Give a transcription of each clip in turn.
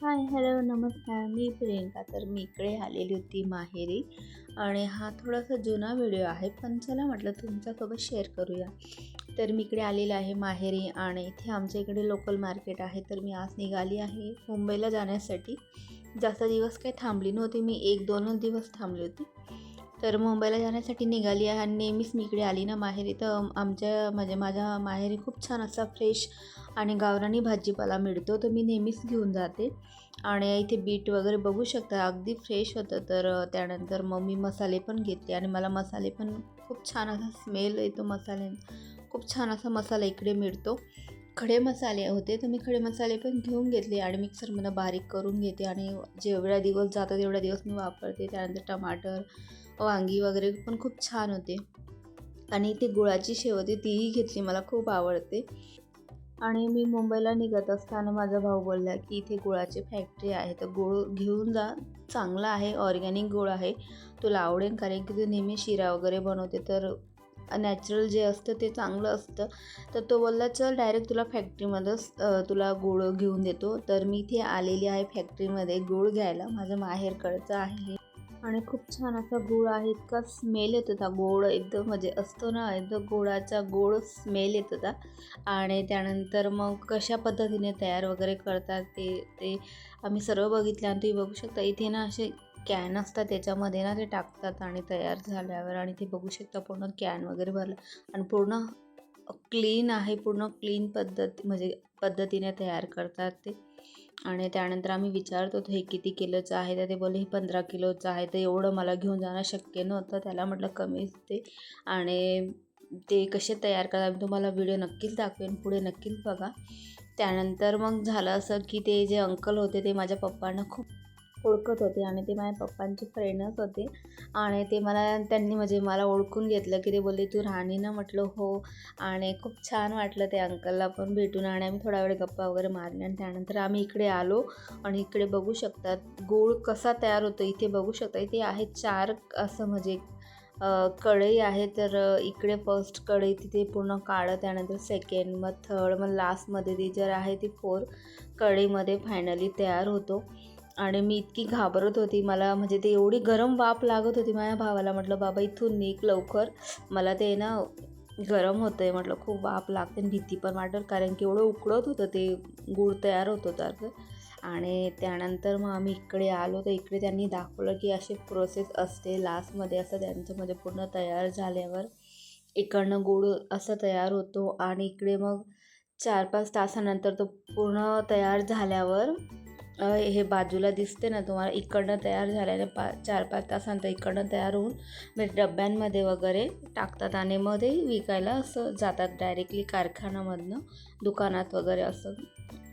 हाय, hello, नमस्कार. मी प्रियंका. तर मी इकडे आलेली होती माहेरी आणि हा थोडासा जुना व्हिडिओ आहे, पण चला म्हटलं तुमच्यासोबत शेअर करूया. तर मी इकडे आलेले आहे माहेरी आणि इथे आमच्या इकडे लोकल मार्केट आहे. तर मी आज निघाली आहे मुंबईला जाण्यासाठी. जास्त दिवस काही थांबली नव्हती मी, 1-2च दिवस थांबली होती. तर मुंबईला जाण्यासाठी निघाली आहे आणि नेहमीच मी इकडे आली ना माहेरी, तर म्हणजे माझ्या माहेरी खूप छान असा फ्रेश आणि गावरानी भाजीपाला मिळतो, तर मी नेहमीच घेऊन जाते. आणि इथे बीट वगैरे बघू शकता, अगदी फ्रेश होतं. तर त्यानंतर मग मी मसाले पण घेतले आणि मला मसाले पण खूप छान असा स्मेल येतो खूप छान असा मसाला इकडे मिळतो. खडे मसाले होते, तर मी खडे मसाले पण घेऊन घेतले आणि मिक्सरमध्ये बारीक करून घेते आणि जेवढा दिवस जातो तेवढा दिवस मी वापरते. त्यानंतर टमाटर, वांगी वगैरे पण खूप छान होते. आणि ती गुळाची शेव होती, तीही घेतली, मला खूप आवडते. आणि मी मुंबईला निघत असताना माझा भाऊ बोलला की इथे गुळाची फॅक्टरी आहे, तर गूळ घेऊन जा, चांगला आहे, ऑर्गॅनिक गूळ आहे, तुला आवडेल. कारण की तू नेहमी शिरा वगैरे बनवते, तर नॅचरल जे असतं ते चांगलं असतं. तर तो बोलला चल डायरेक्ट तुला फॅक्टरीमध्येच तुला गूळ घेऊन देतो. तर मी इथे आलेली आहे फॅक्टरीमध्ये गूळ घ्यायला. माझं माहेरकडचं आहे आणि खूप छान असा गूळ आहे. इतका स्मेल येत होता, गोड एकदम, म्हणजे असतो ना एकदम गोडाचा गोड स्मेल येत होता. आणि त्यानंतर मग कशा पद्धतीने तयार वगैरे करतात ते ते आम्ही सर्व बघितलं. आणि तुम्ही बघू शकता इथे ना असे कॅन असतात, त्याच्यामध्ये ना ते टाकतात आणि तयार झाल्यावर, आणि ते बघू शकता पूर्ण कॅन वगैरे भरलं आणि पूर्ण क्लीन आहे, पूर्ण क्लीन पद्धतीने तयार करतात ते. आणि त्यानंतर आम्ही विचारत होतो हे किती किलोचं आहे, तर ते बोलले हे 15 किलोचं आहे. तर एवढं मला घेऊन जाणं शक्य नव्हतं, त्याला म्हटलं कमीच ते. आणि ते कसे तयार करतात मी तुम्हाला व्हिडिओ नक्कीच दाखवेन, पुढे नक्कीच बघा. त्यानंतर मग झालं असं की ते जे अंकल होते ते माझ्या पप्पांना खूप ओळखत होते आणि ते माझ्या पप्पांचे फ्रेंडच होते. आणि त्यांनी म्हणजे मला ओळखून घेतलं की ते बोलले तू राणी ना, म्हटलं हो. आणि खूप छान वाटलं ते अंकलला पण भेटून आणि आम्ही थोडा वेळ गप्पा वगैरे मारल्या. आणि त्यानंतर आम्ही इकडे आलो आणि इकडे बघू शकतात गूळ कसा तयार होतो. इथे बघू शकता, इथे आहे 4 असं म्हणजे कढई आहे. तर इकडे फर्स्ट कढई, तिथे पूर्ण काळं, त्यानंतर सेकंड, मग थर्ड, मग लास्टमध्ये ती जर आहे ती 4 कढईमध्ये फायनली तयार होतो. आणि मी इतकी घाबरत होती, मला म्हणजे ते एवढी गरम वाफ लागत होती. माझ्या भावाला म्हटलं बाबा इथून निघ लवकर, मला ते ना गरम होतं आहे, म्हटलं खूप वाफ लागते आणि भीती पण वाटत, कारण की एवढं उकळत होतं ते गूळ तयार होत होतं. आणि त्यानंतर मग आम्ही इकडे आलो, तर इकडे त्यांनी दाखवलं की अशी प्रोसेस असते लास्टमध्ये, असं त्यांच्यामध्ये पूर्ण तयार झाल्यावर इकडनं गूळ असं तयार होतो. आणि इकडे मग 4-5 तासानंतर तो पूर्ण तयार झाल्यावर हे बाजूला दिसते ना तुम्हाला, इकडनं तयार झाल्याने 4-5 तासानंतर इकडनं तयार होऊन म्हणजे डब्यांमध्ये वगैरे टाकतात आणि मग ते विकायला असं जातात डायरेक्टली कारखान्यामधनं दुकानात वगैरे असं.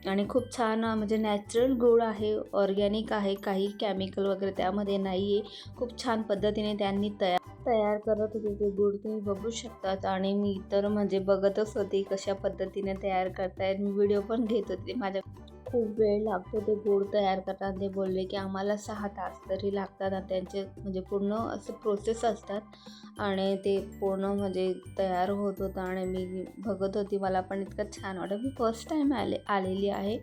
आणि खूप छान म्हणजे नॅचरल गूळ आहे, ऑर्गॅनिक आहे, काही केमिकल वगैरे त्यामध्ये नाही आहे. खूप छान पद्धतीने त्यांनी तयार करत होते ते गूळ, तुम्ही बघू शकतात. आणि मी तर म्हणजे बघतच होते कशा पद्धतीने तयार करतायत, मी व्हिडिओ पण घेत होते. माझ्या खूप वेळ लागतो ते गूळ तयार करताना. ते बोलले की आम्हाला 6 तास तरी लागतात आणि त्यांचे म्हणजे पूर्ण असं प्रोसेस असतात आणि ते पूर्ण म्हणजे तयार होत होतं. आणि मी बघत होती, मला पण इतकं छान वाटतं. मी फर्स्ट टाईम आलेली आहे.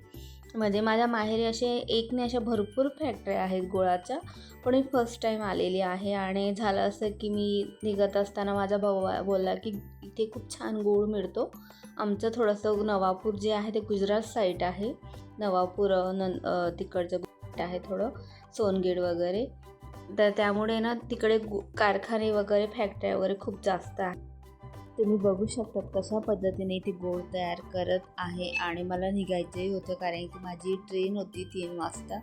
म्हणजे माझ्या माहेरी एक नाही, अशा भरपूर फॅक्टऱ्या आहेत गुळाच्या, पण मी फर्स्ट टाईम आलेली आहे. आणि झालं असं की मी निघत असताना माझा भाऊ बोलला की इथे खूप छान गूळ मिळतो. आमचं थोडंसं नवापूर जे आहे ते गुजरात साईड आहे. नवापूर तिकडचं आहे थोडं, सोनगेड वगैरे. तर त्यामुळे ना तिकडे कारखाने वगैरे, फॅक्टऱ्या वगैरे खूप जास्त आहे. तुम्ही बघू शकतात कशा पद्धतीने ती गूळ तयार करत आहे. आणि मला निघायचंही होतं, कारण की माझी ट्रेन होती 3 वाजता.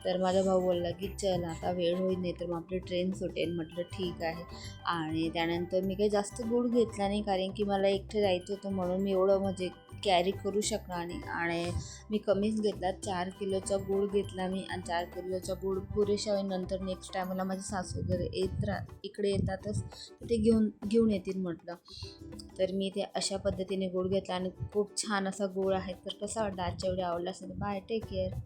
तर माझा भाऊ बोलला की चल आता वेळ होईल, नाही तर मग आपली ट्रेन सुटेल. म्हटलं ठीक आहे. आणि त्यानंतर मी काही जास्त गूळ घेतला नाही, कारण की मला एकटं जायचं होतं, म्हणून मी एवढं म्हणजे कॅरी करू शकणार नाही. आणि मी कमीच घेतला, 4 किलोचा गूळ घेतला मी. आणि 4 किलोचा गूळ पुरेशा होईल, नंतर नेक्स्ट टायमाला माझे सासू वगैरे इकडे येतातच, तर ते घेऊन येतील म्हटलं. तर मी ते अशा पद्धतीने गूळ घेतला आणि खूप छान असा गूळ आहे. तर कसा वाटला आजच्या व्हिडिओ आवडला असेल तर बाय, टेक केअर.